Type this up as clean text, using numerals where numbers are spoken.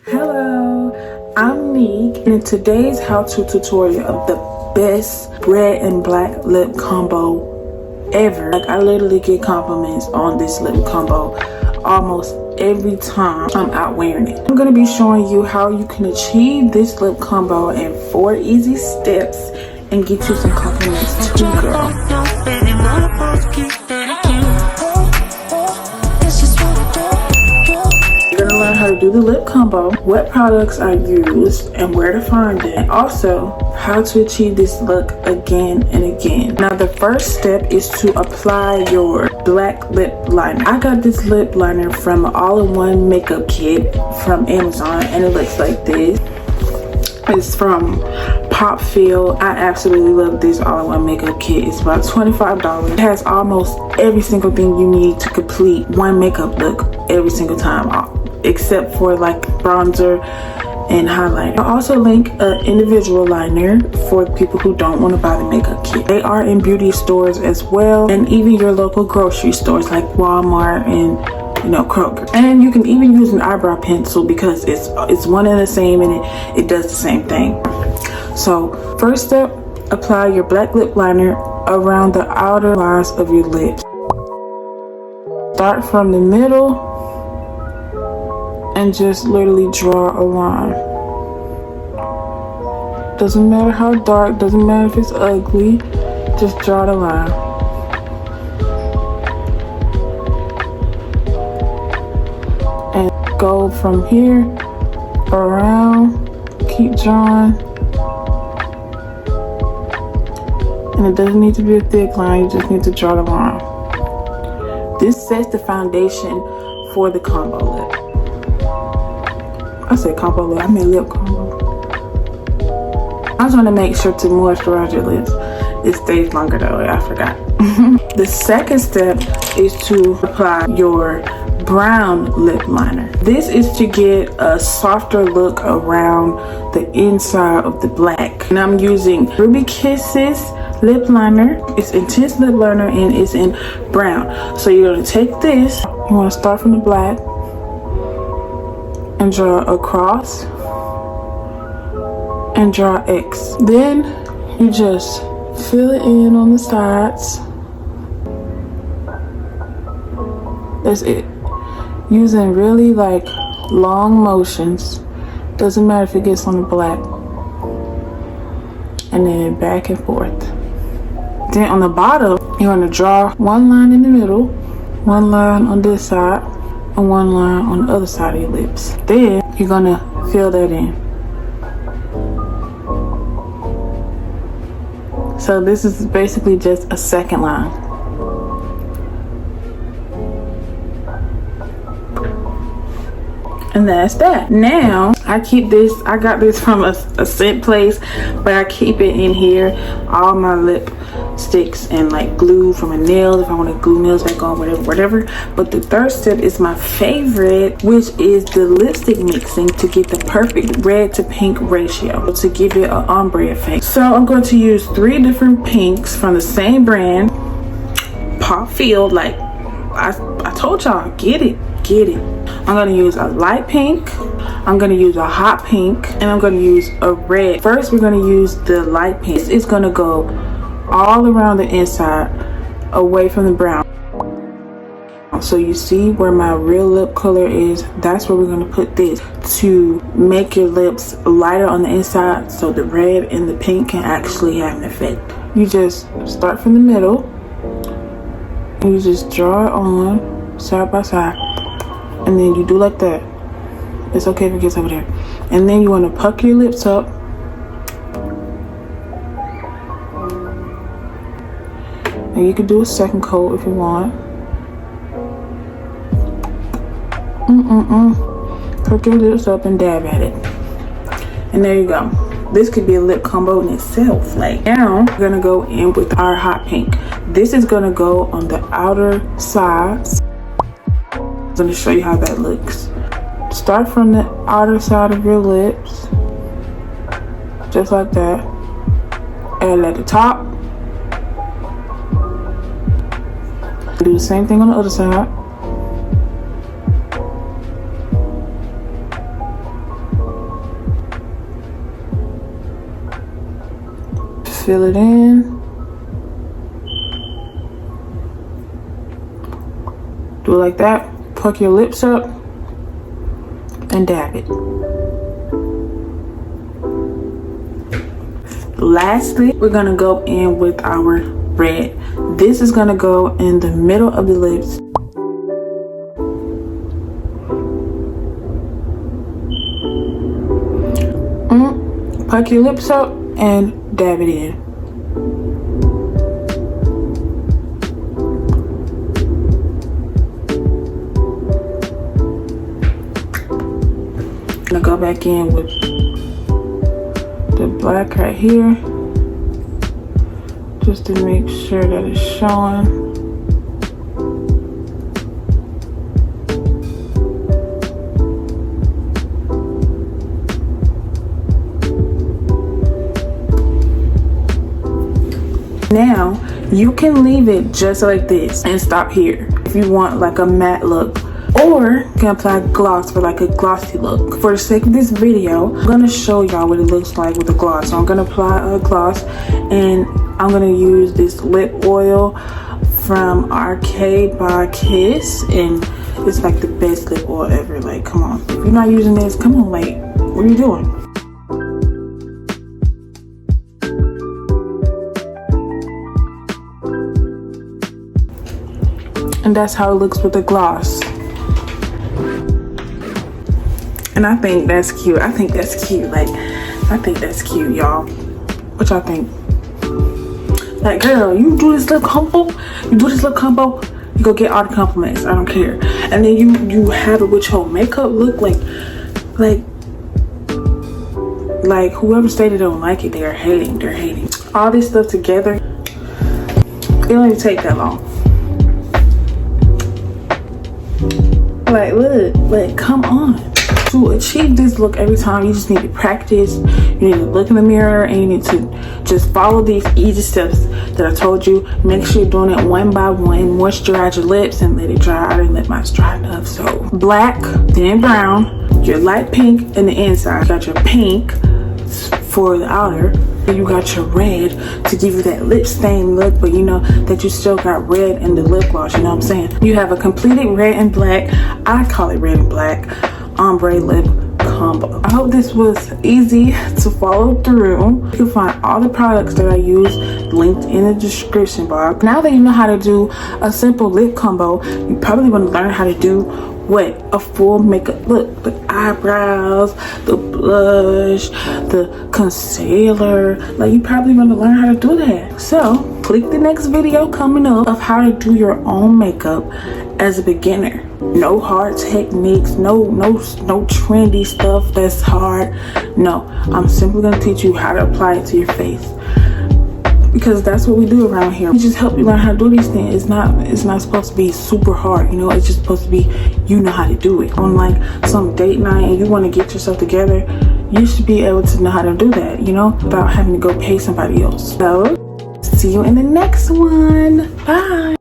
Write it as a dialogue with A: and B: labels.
A: Hello, I'm Neek, and in today's how-to tutorial of the best red and black lip combo ever. Like, I literally get compliments on this lip combo almost every time I'm out wearing it. I'm going to be showing you how you can achieve this lip combo in 4 easy steps and get you some compliments too, girl. You're gonna learn how to do the lip combo, what products I use and where to find it, and also how to achieve this look again and again. Now the first step is to apply your black lip liner. I got this lip liner from an all-in-one makeup kit from Amazon, and it looks like this. It's from Pamper. I absolutely love this all-in-one makeup kit. It's about $25. It has almost every single thing you need to complete one makeup look every single time, except for like bronzer and highlighter. I'll also link an individual liner for people who don't want to buy the makeup kit. They are in beauty stores as well, and even your local grocery stores like Walmart and Kroger. And you can even use an eyebrow pencil because it's one and the same, and it does the same thing. So first step, apply your black lip liner around the outer lines of your lips. Start from the middle and just literally draw a line. Doesn't matter how dark, doesn't matter if it's ugly, just draw the line. And go from here around, keep drawing. And it doesn't need to be a thick line, you just need to draw the line. This sets the foundation for the combo lip. I said combo lip, I mean lip combo. I just want to make sure to moisturize your lips. It stays longer though, I forgot. The second step is to apply your brown lip liner. This is to get a softer look around the inside of the black. And I'm using Ruby Kisses lip liner. It's intense lip liner and it's in brown. So you're going to take this, you want to start from the black and draw across and draw X. Then you just fill it in on the sides. That's it. Using really like long motions. Doesn't matter if it gets on the black. And then back and forth. Then on the bottom, you're going to draw one line in the middle, one line on this side, and one line on the other side of your lips. Then you're going to fill that in. So this is basically just a second line. And that's that. Now I keep this, I got this from a scent place, but I keep it in here, all my lip sticks and like glue for my nails if I want to glue nails back on, whatever. But the third step is my favorite, which is the lipstick mixing to get the perfect red to pink ratio to give it an ombre effect. So I'm going to use 3 different pinks from the same brand, Pamper. Like I told y'all, get it. I'm going to use a light pink, I'm going to use a hot pink, and I'm going to use a red. First we're going to use the light pink. This is going to go all around the inside away from the brown. So you see where my real lip color is, that's where we're going to put this to make your lips lighter on the inside so the red and the pink can actually have an effect. You just start from the middle and you just draw it on side by side, and then you do like that. It's okay if it gets over there. And then you want to pucker your lips up. And you can do a second coat if you want. Pucker your lips up and dab at it. And there you go. This could be a lip combo in itself. Like, now we're gonna go in with our hot pink. This is gonna go on the outer sides. I'm gonna show you how that looks. Start from the outer side of your lips, just like that. And at the top, do the same thing on the other side. fill it in. Do it like that. Puck your lips up and dab it. Lastly, we're gonna go in with our red. This is gonna go in the middle of the lips. Puck your lips up and dab it in. I'm gonna go back in with the black right here, just to make sure that it's showing. Now you can leave it just like this and stop here if you want like a matte look, or you can apply gloss for like a glossy look. For the sake of this video, I'm gonna show y'all what it looks like with the gloss. So I'm gonna apply a gloss, and I'm gonna use this lip oil from RK by Kiss, and it's like the best lip oil ever. Like, come on, if you're not using this, come on, like, what are you doing? And that's how it looks with the gloss. And I think that's cute. I think that's cute. Like, I think that's cute, y'all. What y'all think? Like, girl, you do this lip combo, you go get all the compliments. I don't care. And then you have it with your makeup look like whoever stated they don't like it, they're hating. All this stuff together, it don't even take that long. Like, look, come on. To achieve this look every time, you just need to practice. You need to look in the mirror, and you need to just follow these easy steps that I told you. Make sure you're doing it one by one. Moisturize your lips and let it dry out, and let mine dry enough. So black, then brown, your light pink in the inside. You got your pink for the outer, and you got your red to give you that lip stain look, but you know that you still got red in the lip gloss. You know what I'm saying? You have a completed red and black, I call it red and black, ombre lip combo. I hope this was easy to follow through. You can find all the products that I use linked in the description box. Now that you know how to do a simple lip combo, you probably want to learn how to do what? A full makeup look. The eyebrows, the blush, the concealer. Like, you probably want to learn how to do that. So click the next video coming up of how to do your own makeup as a beginner. No hard techniques, no trendy stuff that's hard. No, I'm simply gonna teach you how to apply it to your face, because that's what we do around here. We just help you learn how to do these things. It's not supposed to be super hard, you know. It's just supposed to be, you know how to do it. On like some date night and you want to get yourself together, you should be able to know how to do that, you know, without having to go pay somebody else. So see you in the next one. Bye.